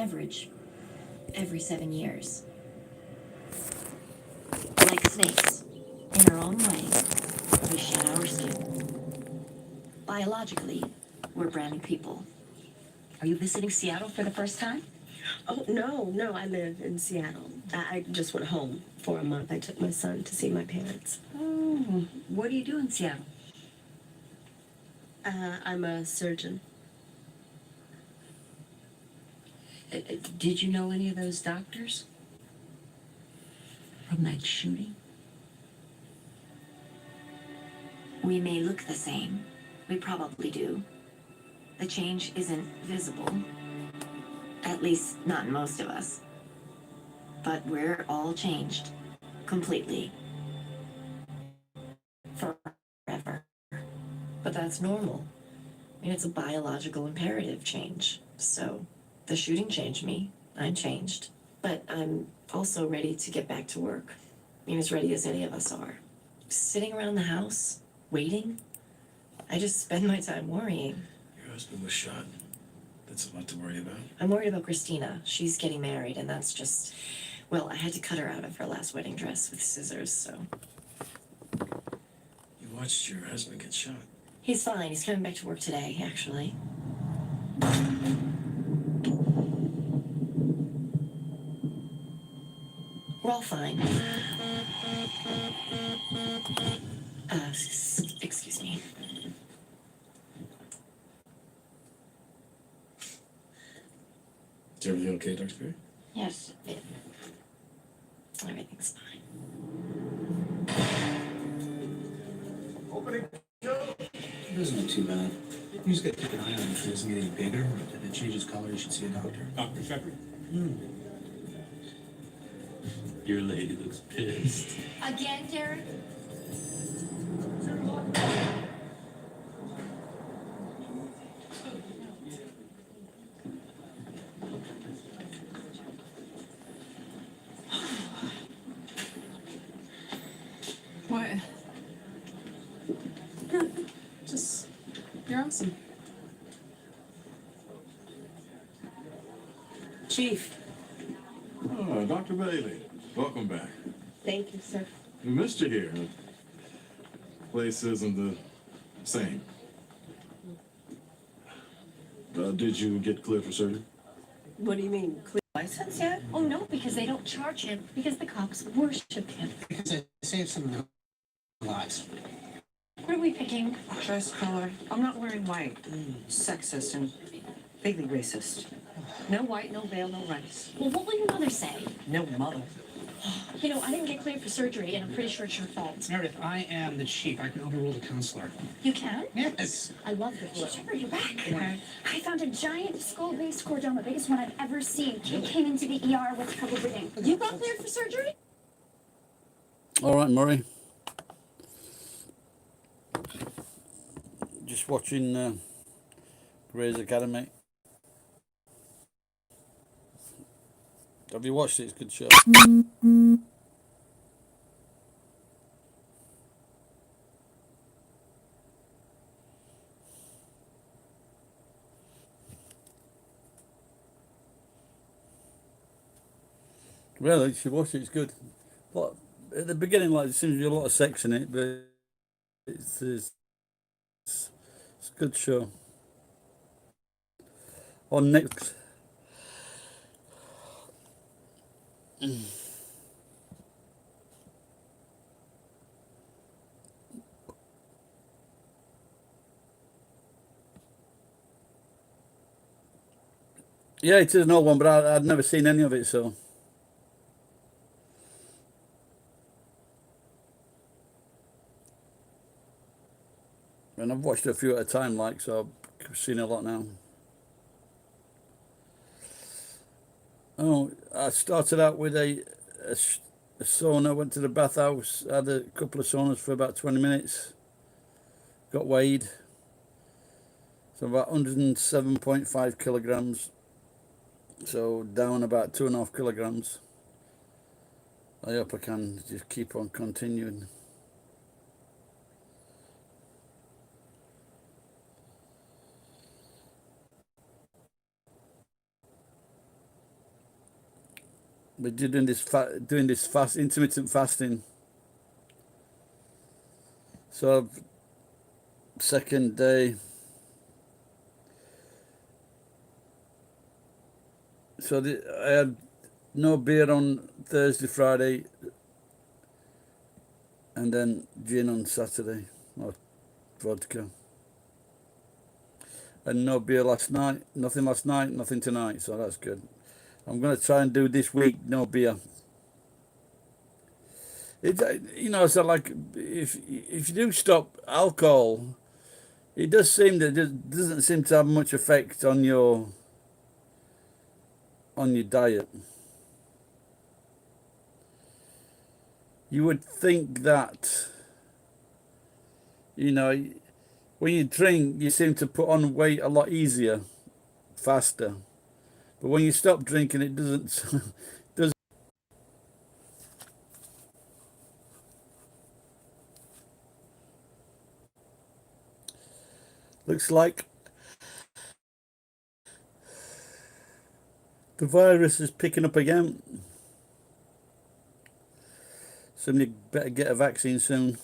average every 7 years. Like snakes, in our own way, we shed our skin. Biologically, we're brand new people. Are you visiting Seattle for the first time? Oh, no, I live in Seattle. I just went home for a month. I took my son to see my parents. Oh, what do you do in Seattle? I'm a surgeon. Did you know any of those doctors from that shooting? We may look the same. We probably do. The change isn't visible. At least, not in most of us. But we're all changed. Completely. Forever. But that's normal. I mean, it's a biological imperative change. So, the shooting changed me. I'm changed. But I'm also ready to get back to work. I mean, as ready as any of us are. Sitting around the house, waiting, I just spend my time worrying. Your husband was shot. That's a lot to worry about. I'm worried about Christina. She's getting married, and that's just... Well, I had to cut her out of her last wedding dress with scissors, so... You watched your husband get shot. He's fine. He's coming back to work today, actually. We're all fine. Excuse me. Is everything okay, Dr. Perry? Yes, everything's fine. Opening. It doesn't look too bad. You just gotta keep an eye on it. If it doesn't get any bigger, or if it changes color, you should see a doctor. Dr. Shepard? Your lady looks pissed. Again, Derek? What? Just, you're awesome. Chief. Oh, Dr. Bailey, welcome back. Thank you, sir. We missed you here. The place isn't the same. Did you get cleared for surgery? What do you mean? Clear license yet? Oh, no, because they don't charge him, because the cops worship him. Because I saved some of their lives. What are we picking? Dress color. I'm not wearing white. Sexist and vaguely racist. No white, no veil, no rice. Well, what will your mother say? No mother. You know, I didn't get cleared for surgery, and I'm pretty sure it's your fault. Meredith, I am the chief. I can overrule the counselor. You can? Yes. I love the blue. Shepard, you're back. Okay. I found a giant skull-based cordon, the biggest one I've ever seen. Kid came into the ER with trouble breathing. You got cleared for surgery? All right, Murray. Just watching Grey's Academy. Have you watched it? It's a good show. Really, you should watch it. It's good. But at the beginning, like, there seems to be a lot of sex in it, but it's a good show. On Netflix. Yeah, it is an old one, but I'd never seen any of it, so. And I've watched it a few at a time, like, so I've seen a lot now. Oh, I started out with a sauna, went to the bathhouse, had a couple of saunas for about 20 minutes, got weighed, so about 107.5 kilograms, so down about 2.5 kilograms. I hope I can just keep on continuing. we're doing this fast intermittent fasting. So second day. So I had no beer on Thursday, Friday, and then gin on Saturday, or vodka. And no beer last night, nothing last night, nothing tonight, so that's good. I'm going to try and do this week, no beer. So like, if you do stop alcohol, it does seem that it doesn't seem to have much effect on your diet. You would think that, when you drink, you seem to put on weight a lot easier, faster. But when you stop drinking, it doesn't. Looks like the virus is picking up again. Somebody better get a vaccine soon.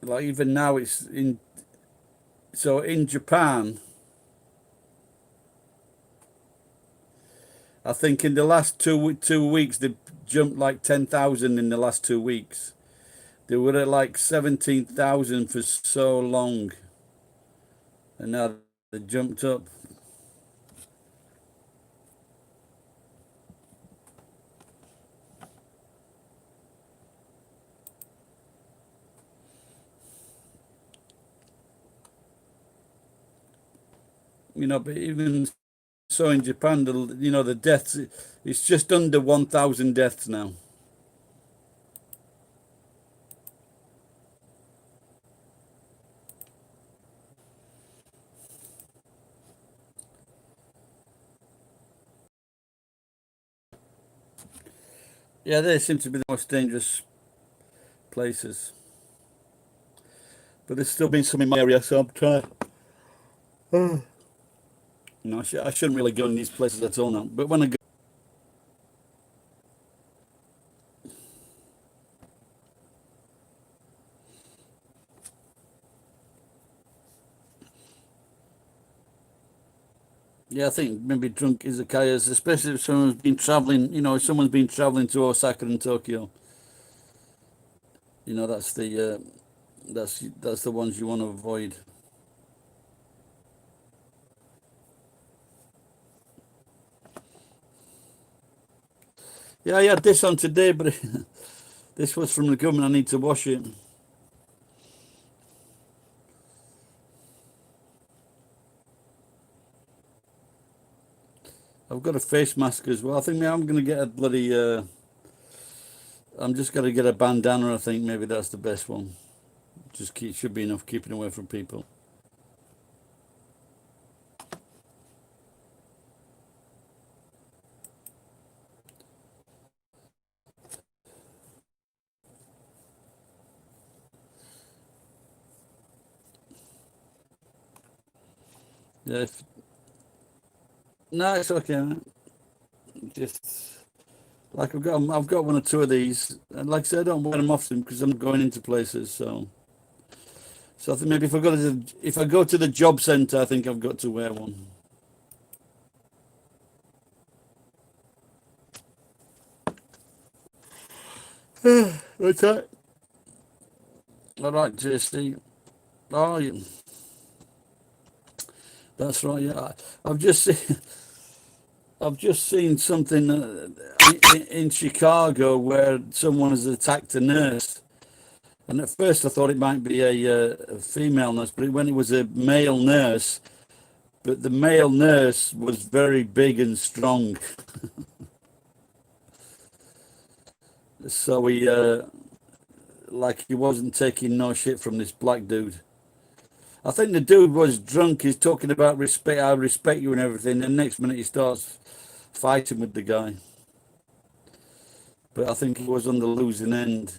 Like even now it's in Japan, I think in the last two weeks they've jumped like 10,000 in the last 2 weeks. They were at like 17,000 for so long, and now they jumped up. But even so in Japan, the deaths, it's just under 1,000 deaths now. Yeah, they seem to be the most dangerous places. But there's still been some in my area, so I'm trying to... I shouldn't really go in these places at all now. But when I go... Yeah, I think maybe drunk izakayas, especially if someone's been traveling, if someone's been traveling to Osaka and Tokyo. That's the ones you want to avoid. Yeah, I had this on today, but this was from the government. I need to wash it. I've got a face mask as well. I think I'm going to get a bloody... I'm just going to get a bandana, I think. Maybe that's the best one. Should be enough keeping away from people. Yeah. No, it's okay, man. Just like I've got one or two of these, and like I said, I don't wear them often because I'm going into places. So I think maybe if I go to the job centre, I think I've got to wear one. What's that? All right, JC. Oh, yeah. That's right. Yeah, I've just seen something in Chicago where someone has attacked a nurse, and at first I thought it might be a female nurse, but when it was a male nurse, but the male nurse was very big and strong. So he wasn't taking no shit from this black dude. I think the dude was drunk. He's talking about respect. I respect you and everything. And next minute he starts fighting with the guy. But I think he was on the losing end.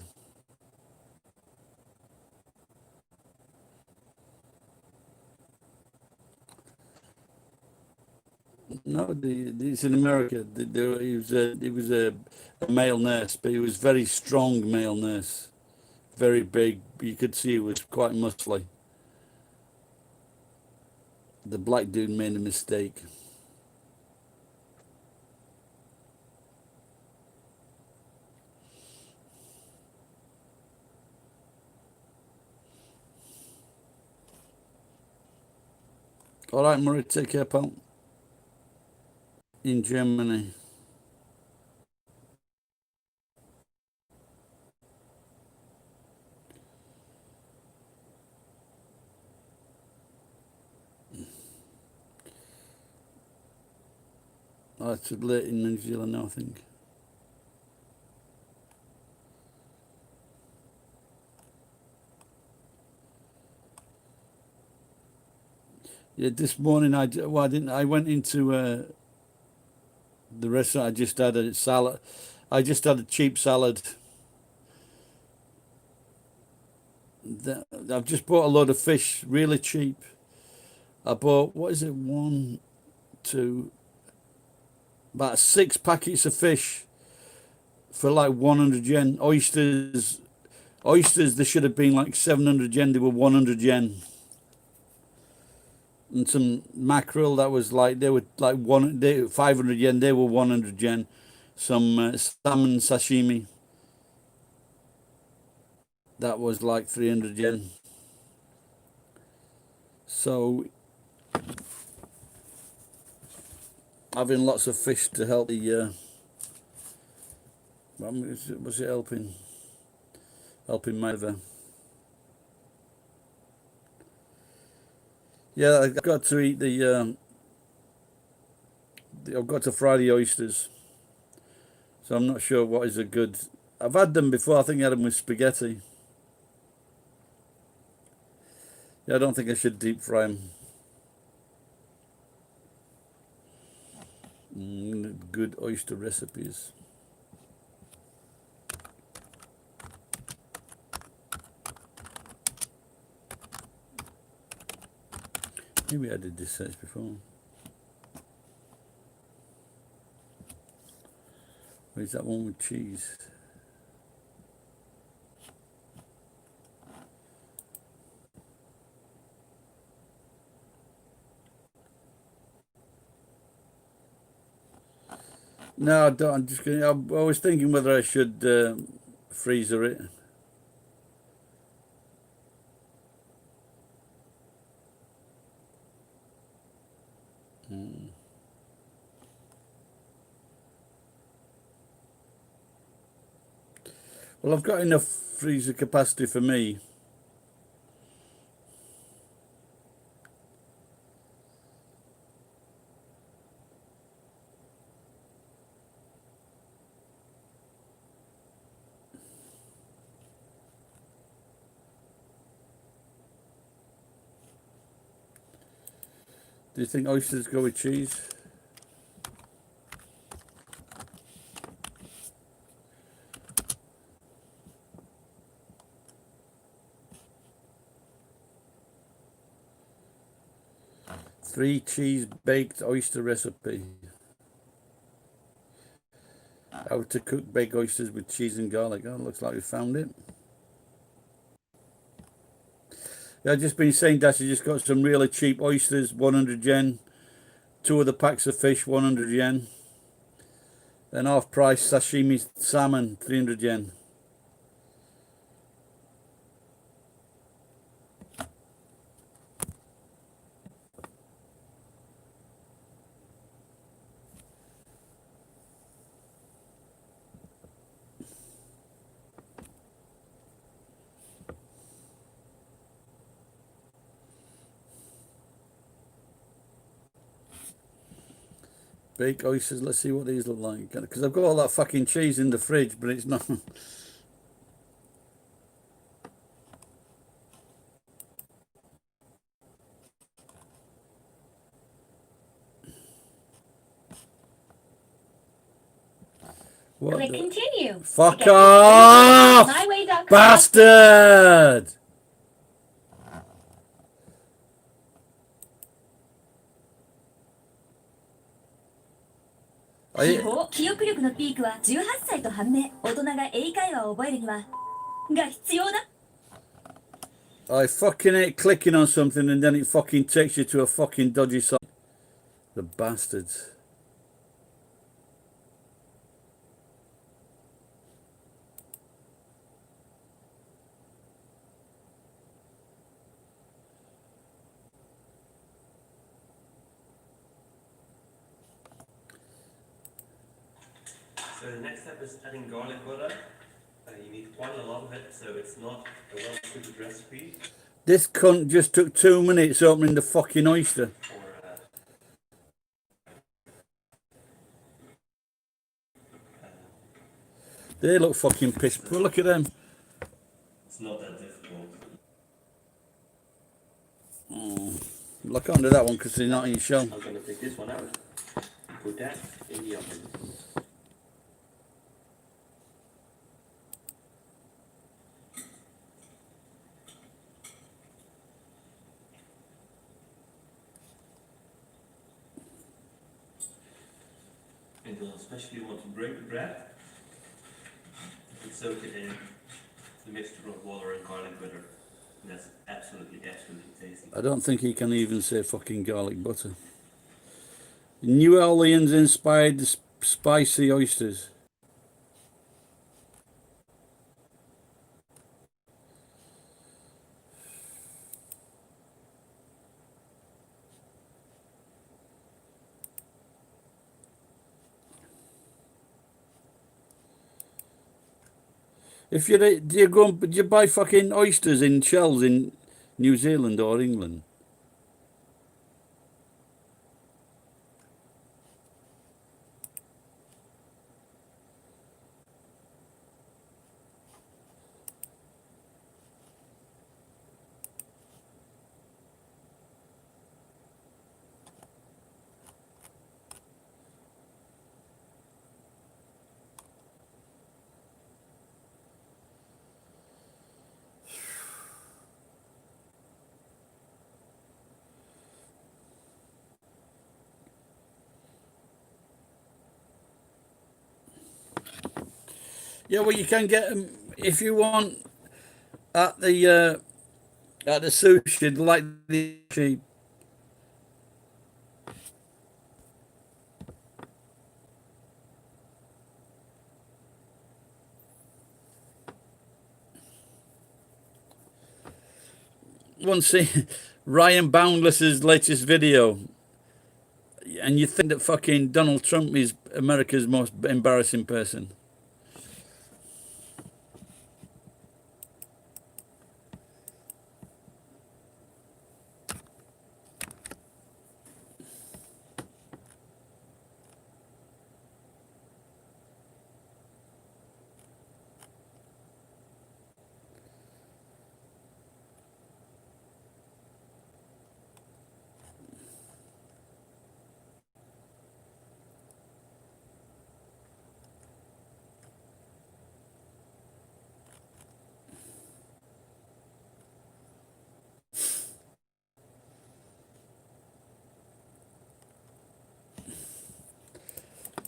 No, it's in America. He was a male nurse, but he was very strong male nurse, very big. You could see he was quite muscly. The black dude made a mistake. All right, Murray, take care, pal. In Germany. Oh, it's late in New Zealand now, I think. Yeah, this morning I didn't. I went into the restaurant. I just had a salad. I just had a cheap salad. I've just bought a load of fish, really cheap. I bought, what is it, about 6 packets of fish for like 100 yen. Oysters, they should have been like 700 yen. They were 100 yen. And some mackerel that was like, they were like 500 yen. They were 100 yen. Some salmon sashimi. That was like 300 yen. So having lots of fish to help the was it helping my liver? Yeah, I've got to eat I've got to fry the oysters. So I'm not sure what is a good. I've had them before. I think I had them with spaghetti. Yeah, I don't think I should deep fry them. Good oyster recipes. Maybe I did this search before. Where's that one with cheese? No, I don't. I'm just going. I was thinking whether I should freezer it. Well, I've got enough freezer capacity for me. Do you think oysters go with cheese? Three cheese baked oyster recipe. How to cook baked oysters with cheese and garlic. Oh, looks like we found it. Yeah, I've just been saying that I just got some really cheap oysters, 100 yen. 2 of the packs of fish, 100 yen. And half price sashimi salmon, 300 yen. Baked oysters, let's see what these look like. Because I've got all that fucking cheese in the fridge, but it's not. What Click the? continue. Fuck Again, off! myway.com. Bastard! Are 記 you, 法記憶力のピークは18歳と判明。大人が英会話を覚えるにはが必要だ。 I fucking hate clicking on something and then it fucking takes you to a fucking dodgy site. The bastards. So the next step is adding garlic butter. You need quite a lot of it, so it's not a well-suited recipe This cunt just took 2 minutes opening the fucking oyster. for They look fucking pissed. But look at them. it's not that difficult. Well, I can't do that one because they're not in shell. I'm gonna take this one out. Put that in the oven. And you'll especially want to break the bread and soak it in the mixture of water and garlic butter. And that's absolutely tasty. I don't think he can even say fucking garlic butter. New Orleans inspired spicy oysters. If you do you go and do you buy fucking oysters in shells in New Zealand or England? Yeah, well, you can get them if you want at the sushi, like the cheap. Once see Ryan Boundless's latest video, and you think that fucking Donald Trump is America's most embarrassing person.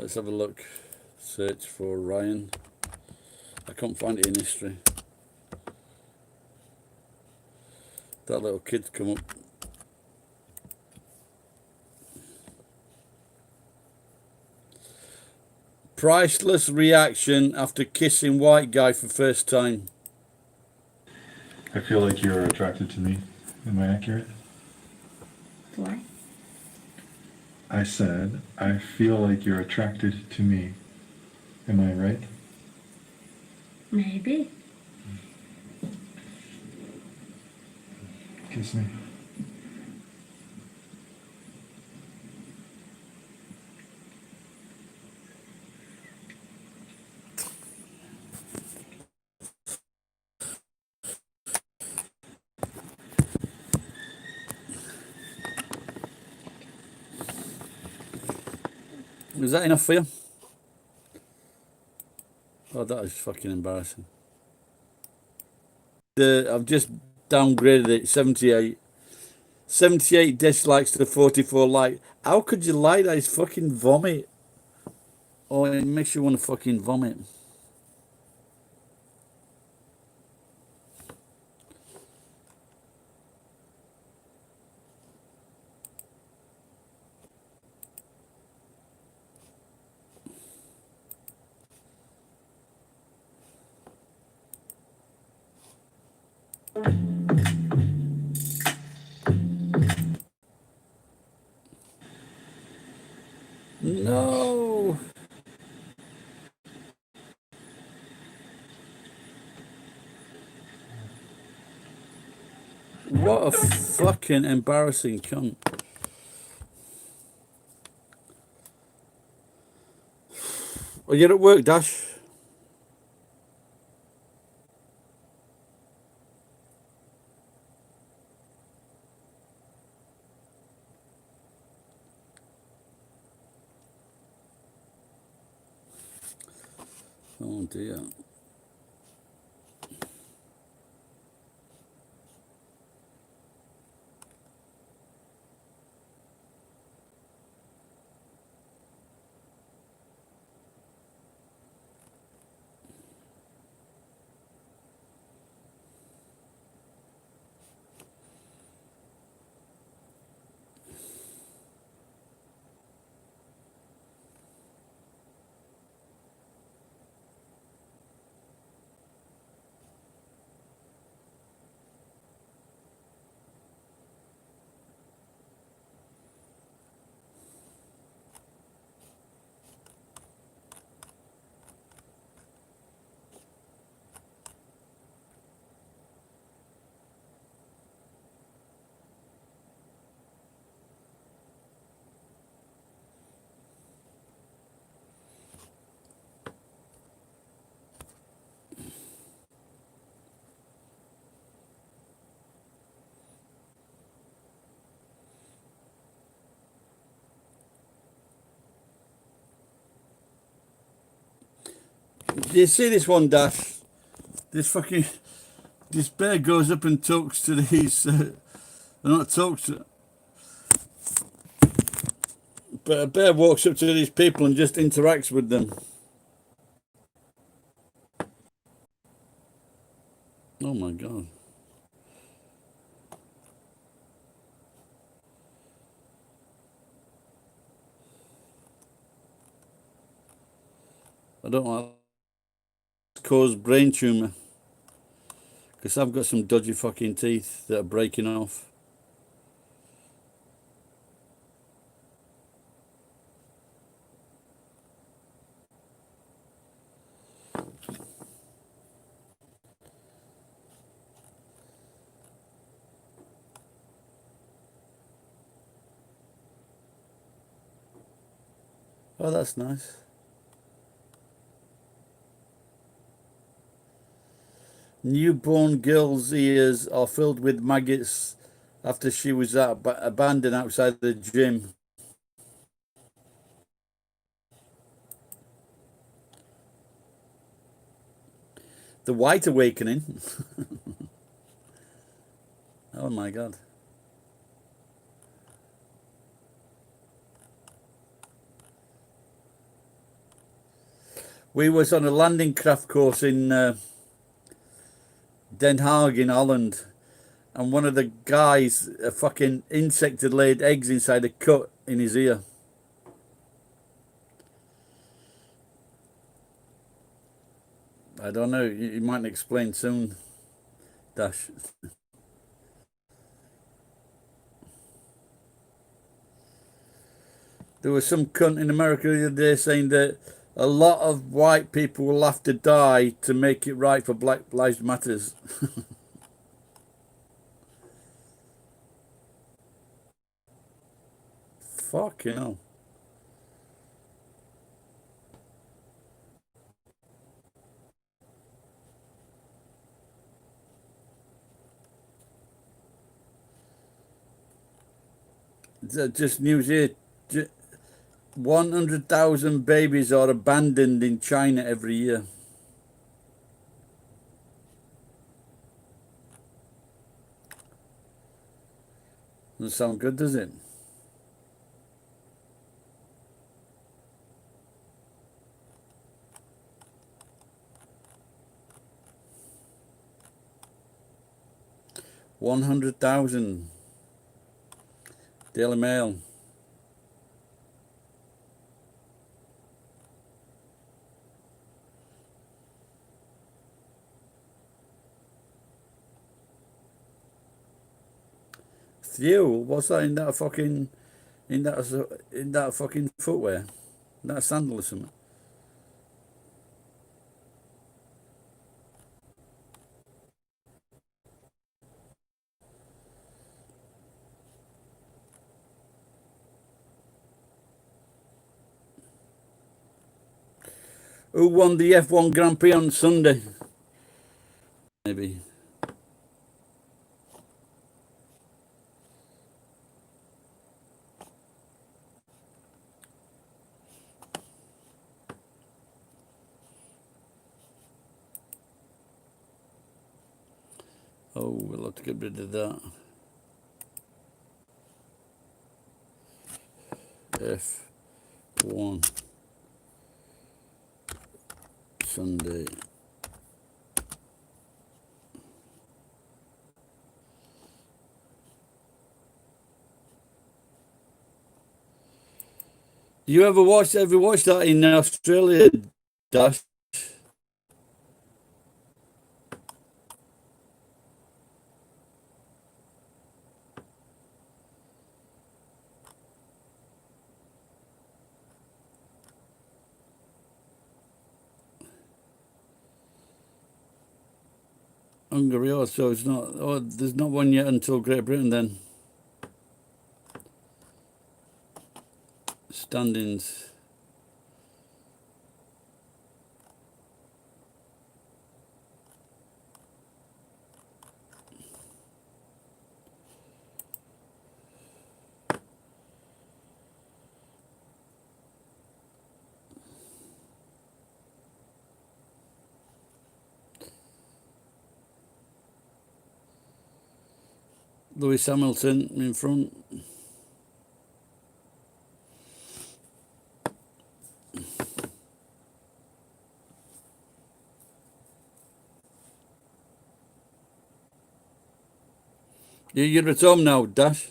Let's have a look. Search for Ryan. I can't find it in history. That little kid's come up. Priceless reaction after kissing white guy for first time. I feel like you're attracted to me. Am I accurate? What? I said, I feel like you're attracted to me. Am I right? Maybe. Kiss me. Was that enough for you? Oh, that is fucking embarrassing. I've just downgraded it, 78. 78 dislikes to 44 like. How could you like that? It's fucking vomit. Oh, it makes you want to fucking vomit. No. What a fucking embarrassing cunt. Are you at work, Dash? Oh dear. Do you see this one, Dash? This bear goes up and talks to these, not talks to, but a bear walks up to these people and just interacts with them. Oh my God. I don't want to cause brain tumor because I've got some dodgy fucking teeth that are breaking off. Oh, that's nice. Newborn girl's ears are filled with maggots after she was abandoned outside the gym. The White Awakening. Oh my God. We was on a landing craft course in Den Haag in Holland, and one of the guys, a fucking insect had laid eggs inside a cut in his ear. I don't know, you might explain soon, Dash. There was some cunt in America the other day saying that a lot of white people will have to die to make it right for Black Lives Matters. Fucking hell. Just news here. 100,000 babies are abandoned in China every year. Doesn't sound good, does it? $100,000. Daily Mail. Fuel? What's that in that fucking in that fucking footwear? That sandal or something? Who won the F1 Grand Prix on Sunday? Maybe. Oh, we'll have to get rid of that. F1 Sunday. You ever watched that in Australia, Dash? Hungary also, it's not. Oh, there's not one yet until Great Britain. Then standings. Lewis Hamilton in front. You're at home now, Dash.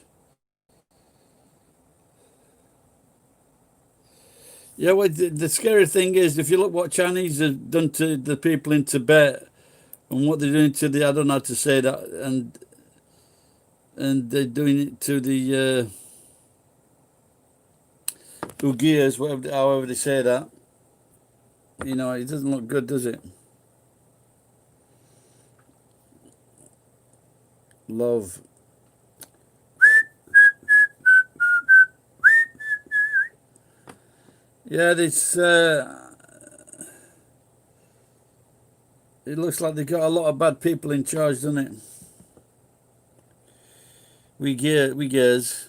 Yeah, well, the scary thing is, if you look what Chinese have done to the people in Tibet and what they're doing to the, I don't know how to say that, and they're doing it to the Uyghurs, whatever, however they say that. You know, it doesn't look good, does it? Love. Yeah, this. It looks like they got a lot of bad people in charge, doesn't it? Uyghurs.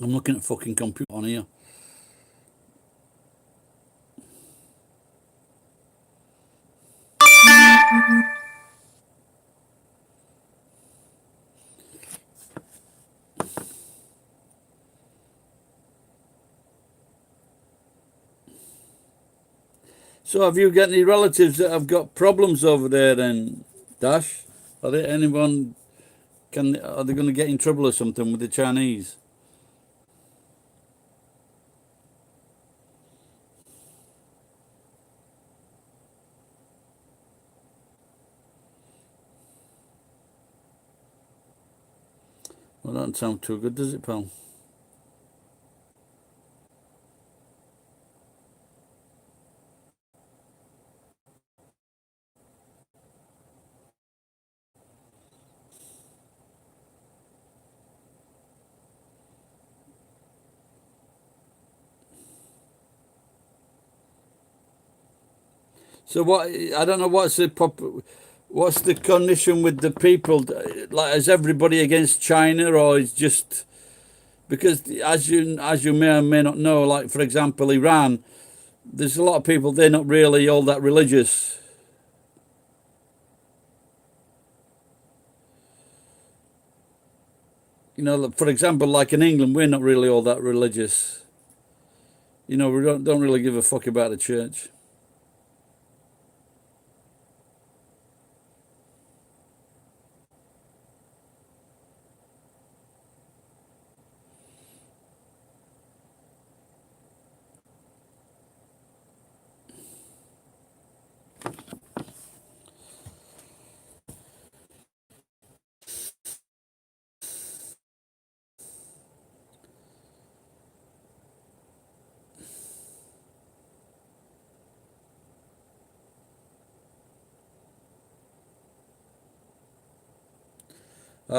I'm looking at fucking computer on here. So have you got any relatives that have got problems over there then, Dash? Are they anyone are they going to get in trouble or something with the Chinese? Well, that doesn't sound too good, does it, pal? So what? I don't know what's the condition with the people. like, is everybody against China, or is just because as you may or may not know, like for example, Iran, there's a lot of people, they're not really all that religious. You know, for example, like in England, we're not really all that religious. You know, we don't really give a fuck about the church.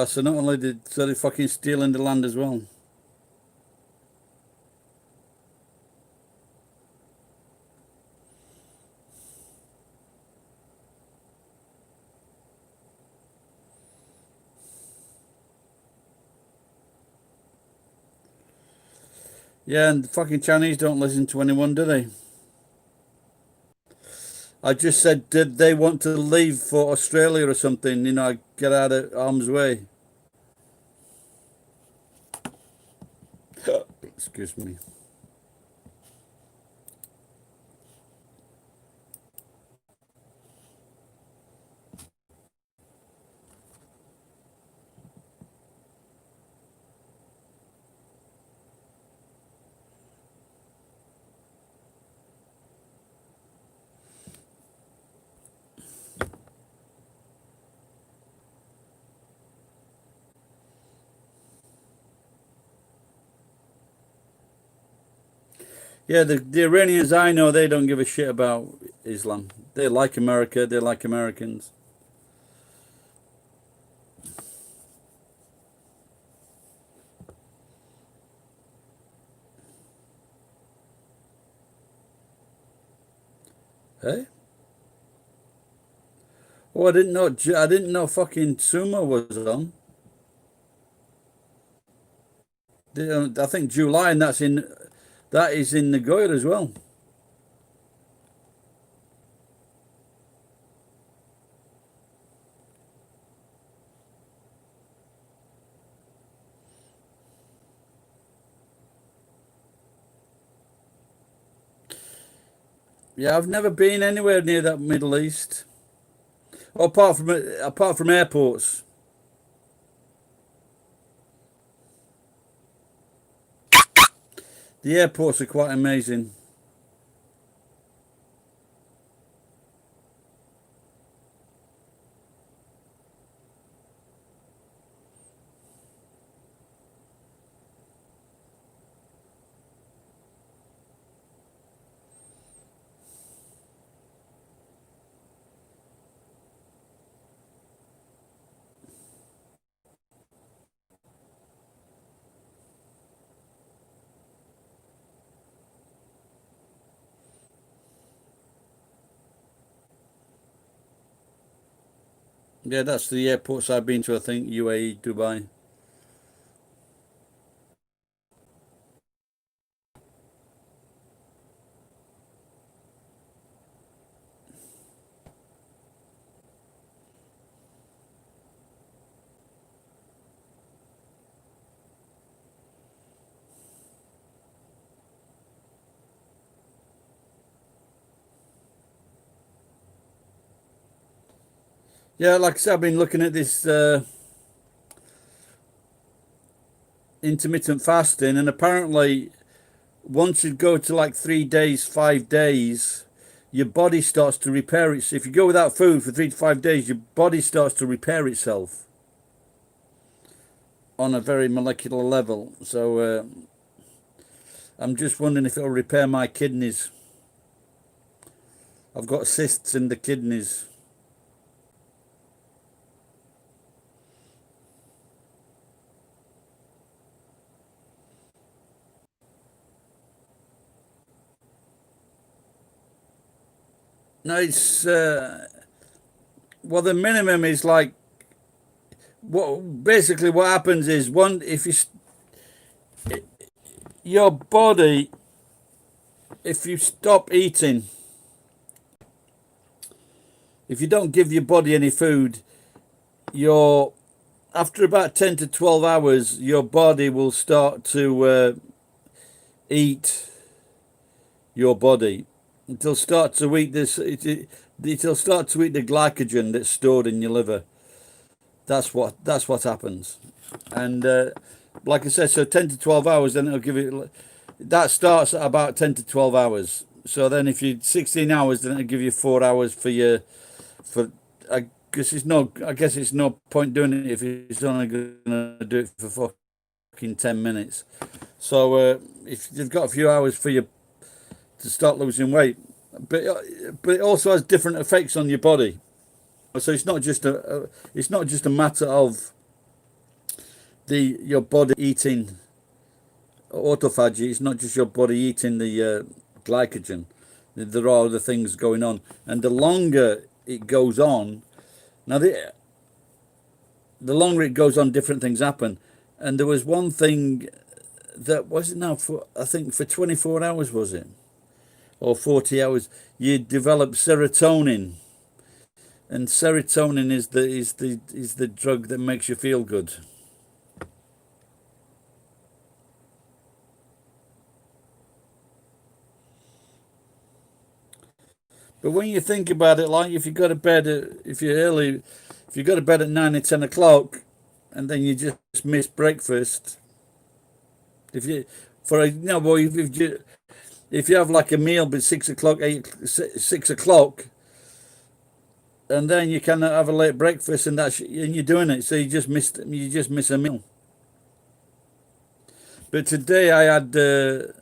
So not only so they're fucking stealing the land as well. Yeah, and the fucking Chinese don't listen to anyone, do they? I just said, did they want to leave for Australia or something? You know, get out of harm's way. Excuse me. Yeah, the Iranians I know, they don't give a shit about Islam. They like America, they like Americans. Hey? Oh, I didn't know fucking Sumo was on. I think July, and that is in Nagoya as well. Yeah, I've never been anywhere near that Middle East. Apart from airports. The airports are quite amazing. Yeah, that's the airports I've been to, I think, UAE, Dubai. Yeah, like I said, I've been looking at this intermittent fasting, and apparently once you go to like 3 days, 5 days, your body starts to repair itself. If you go without food for 3 to 5 days, your body starts to repair itself on a very molecular level. So I'm just wondering if it'll repair my kidneys. I've got cysts in the kidneys. No, it's well, the minimum is like what happens is your body, if you stop eating, if you don't give your body any food, after about 10 to 12 hours, your body will start to eat your body. It'll start to eat it'll start to eat the glycogen that's stored in your liver. That's what happens. And like I said, so 10 to 12 hours, then it'll give it. That starts at about 10 to 12 hours. So then if you 16 hours, then it'll give you 4 hours I guess it's no point doing it if it's only gonna do it for fucking 10 minutes. So if you've got a few hours for you to start losing weight, but it also has different effects on your body. So it's not just a matter of your body eating autophagy. It's not just your body eating the glycogen. There are other things going on, and the longer it goes on, now the longer it goes on, different things happen. And there was one thing that wasn't now for, I think for 24 hours, was it, or 40 hours, you develop serotonin. And serotonin is the drug that makes you feel good. But when you think about it, like if you go to bed if you go to bed at 9 or 10 o'clock, and then you just miss breakfast. If you have like a meal by 6 o'clock, 6 o'clock. And then you cannot have a late breakfast, and you're doing it, so you just miss a meal. But today I had a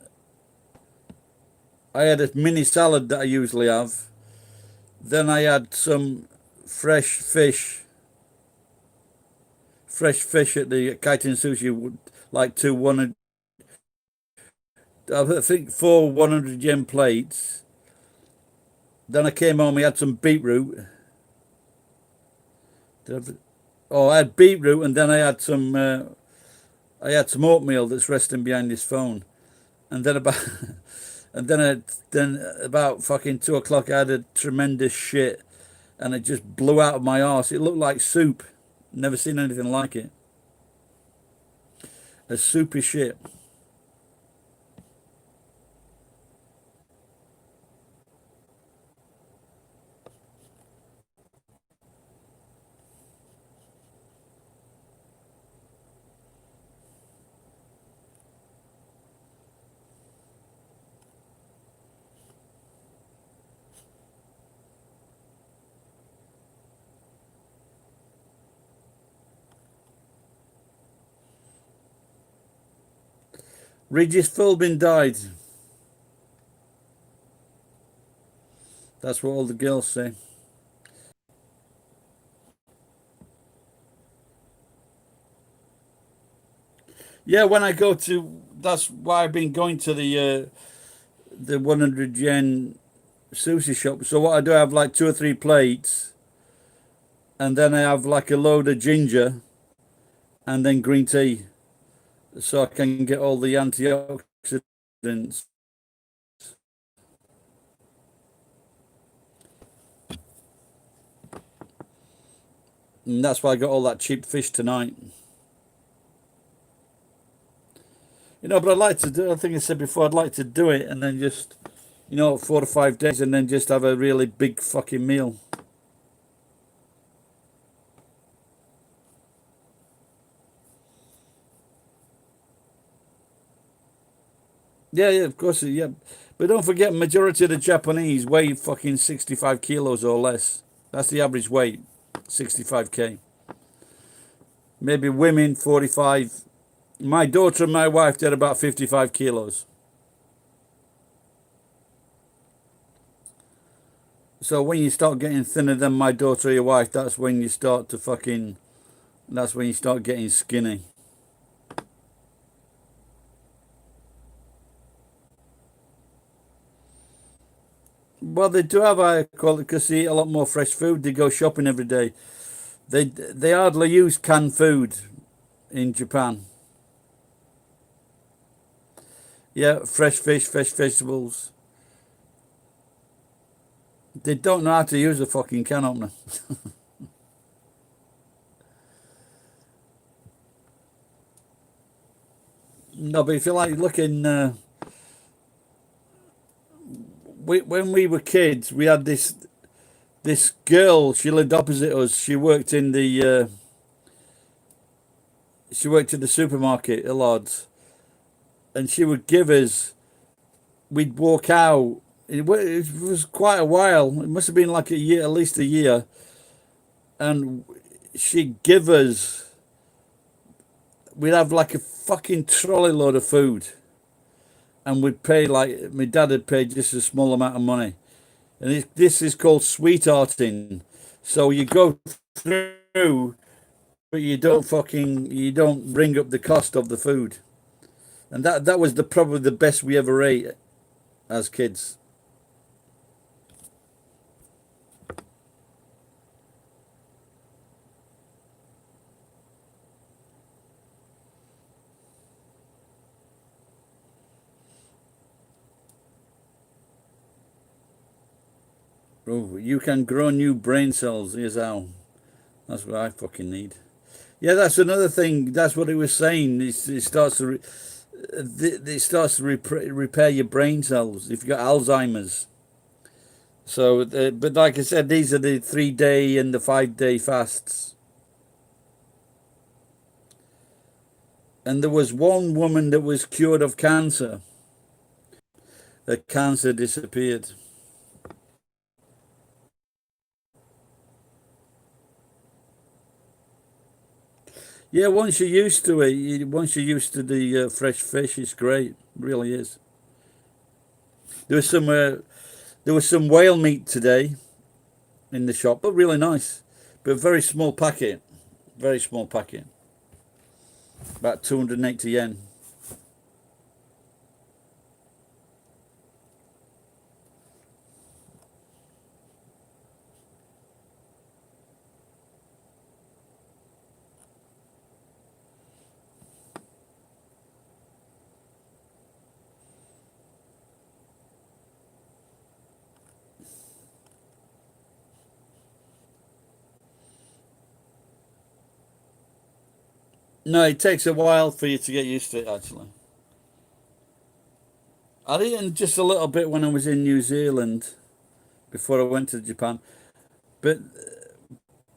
mini salad that I usually have. Then I had some fresh fish at the Kaiten Sushi, like 100, I think 4 100 yen plates. Then I came home, I had some beetroot. I had beetroot, and then I had some oatmeal that's resting behind this phone, and then about fucking 2 o'clock I had a tremendous shit, and it just blew out of my arse. It looked like soup. Never seen anything like it. A soupy shit. Regis Philbin died. That's what all the girls say. Yeah, when I go to, that's why I've been going to the 100 yen sushi shop. So what I do, I have like 2 or 3 plates, and then I have like a load of ginger, and then green tea, so I can get all the antioxidants. And that's why I got all that cheap fish tonight. You know, but I'd like to do, I think I said before, I'd like to do it and then just, 4 to 5 days, and then just have a really big fucking meal. Yeah, of course, yeah. But don't forget, majority of the Japanese weigh fucking 65 kilos or less. That's the average weight, 65k. Maybe women, 45. My daughter and my wife, they're about 55 kilos. So when you start getting thinner than my daughter or your wife, that's when you start getting skinny. Well, they do have higher quality because they eat a lot more fresh food. They go shopping every day. They hardly use canned food in Japan. Yeah, fresh fish, fresh vegetables. They don't know how to use a fucking can opener. No, but if you like looking, when we were kids, we had this girl. She lived opposite us. She worked in the supermarket a lot, and she would give us. We'd walk out. It was quite a while. It must have been like a year, at least a year, and she'd give us. We'd have like a fucking trolley load of food, and we'd pay like my dad had paid just a small amount of money, and this is called sweethearting. So you go through, but you don't bring up the cost of the food, and that was probably the best we ever ate as kids. Oh, you can grow new brain cells. Here's how. That's what I fucking need. Yeah, that's another thing. That's what it was saying. It starts to repair your brain cells if you got Alzheimer's. So, but like I said, these are the 3-day and the 5-day fasts. And there was one woman that was cured of cancer. The cancer disappeared. Yeah, once you're used to it, once you're used to the fresh fish, it's great. It really is. There was some whale meat today in the shop, but really nice. But very small packet. Very small packet. About 280 yen. No, it takes a while for you to get used to it, actually. I'd eaten just a little bit when I was in New Zealand before I went to Japan. But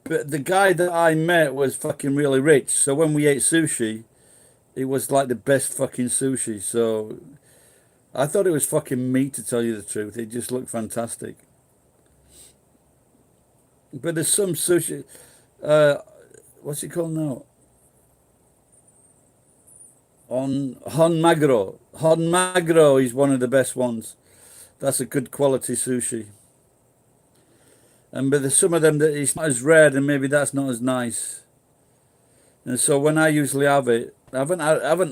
the guy that I met was fucking really rich. So when we ate sushi, it was like the best fucking sushi. So I thought it was fucking meat, to tell you the truth. It just looked fantastic. But there's some sushi. What's it called now? On Hon Maguro. Hon Maguro is one of the best ones. That's a good quality sushi. And but there's some of them that it's not as red, and maybe that's not as nice. And so when I usually have it, I haven't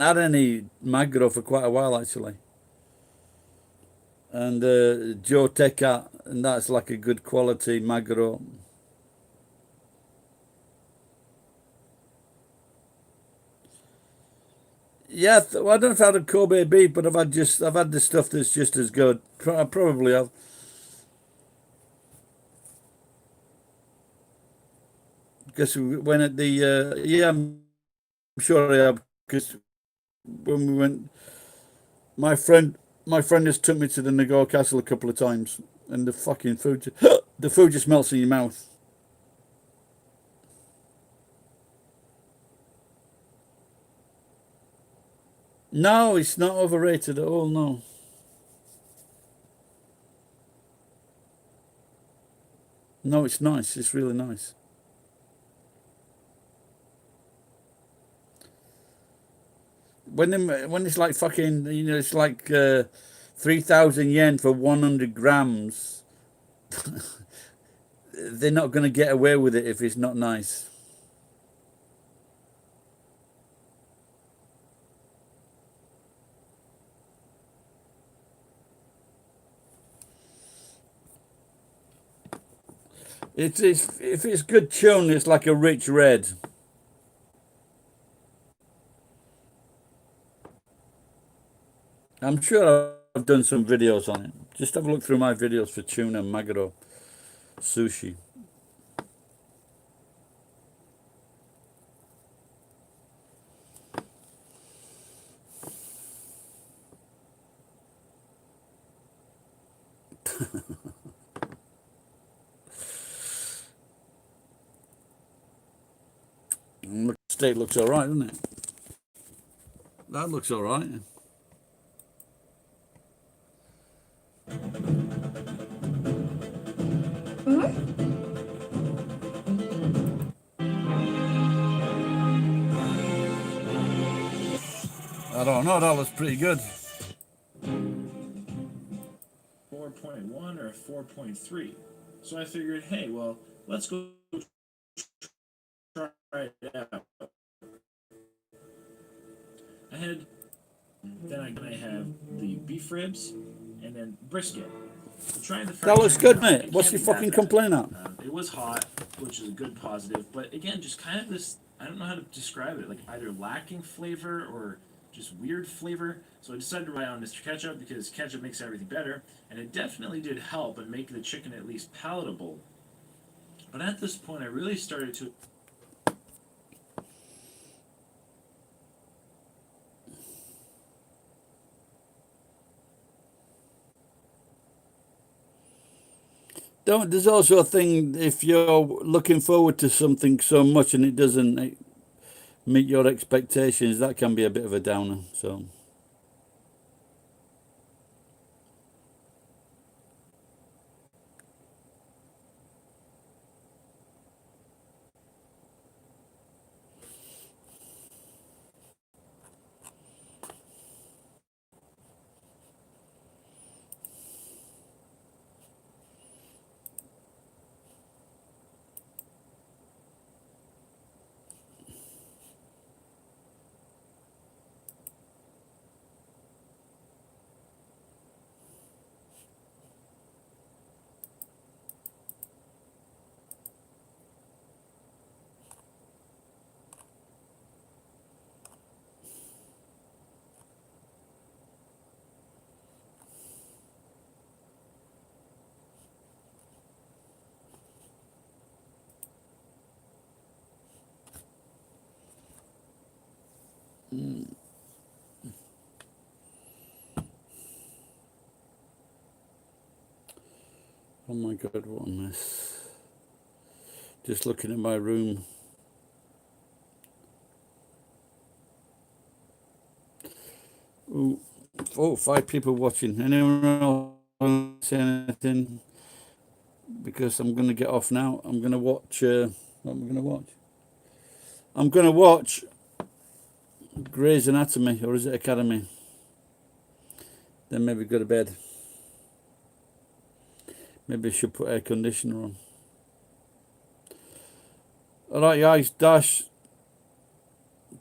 had any maguro for quite a while actually. And Joe Teka, and that's like a good quality maguro. Yeah, well, I don't know if I've had Kobe beef, but I've had the stuff that's just as good. I probably have. Because when at the yeah, I'm sure I have. Because when we went, my friend just took me to the Nagore Castle a couple of times, and the fucking food, the food just melts in your mouth. No, it's not overrated at all, no. No, it's nice. It's really nice. When it's like fucking, it's like 3,000 yen for 100 grams. They're not going to get away with it if it's not nice. If it's good tuna, it's like a rich red. I'm sure I've done some videos on it. Just have a look through my videos for tuna and maguro sushi. And the steak looks all right, doesn't it? That looks all right. I don't know, that looks pretty good. 4.1 or 4.3. So I figured, hey, well, let's go try it out. Then I have the beef ribs and then brisket. So trying the That looks good, mate. it What's can't your be that fucking bad. complaint at? It was hot, which is a good positive, but again, just kind of this, I don't know how to describe it, like either lacking flavor or just weird flavor. So I decided to rely on Mr. Ketchup because ketchup makes everything better, and it definitely did help and make the chicken at least palatable. But at this point, I really started to There's also a thing if you're looking forward to something so much and it doesn't meet your expectations, that can be a bit of a downer. So. Oh my God, what a mess. Just looking at my room. Ooh, 4 or 5 people watching. Anyone else say anything? Because I'm going to get off now. I'm going to watch... what am I going to watch? I'm going to watch Grey's Anatomy, or is it Academy? Then maybe go to bed. Maybe I should put air conditioner on. Alright guys, Dash,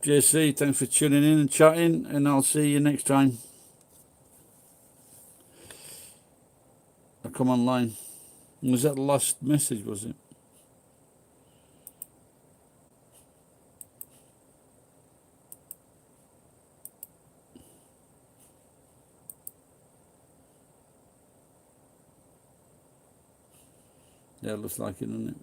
JC, thanks for tuning in and chatting, and I'll see you next time. I'll come online. Was that the last message, was it? Yeah, it looks like it, doesn't it?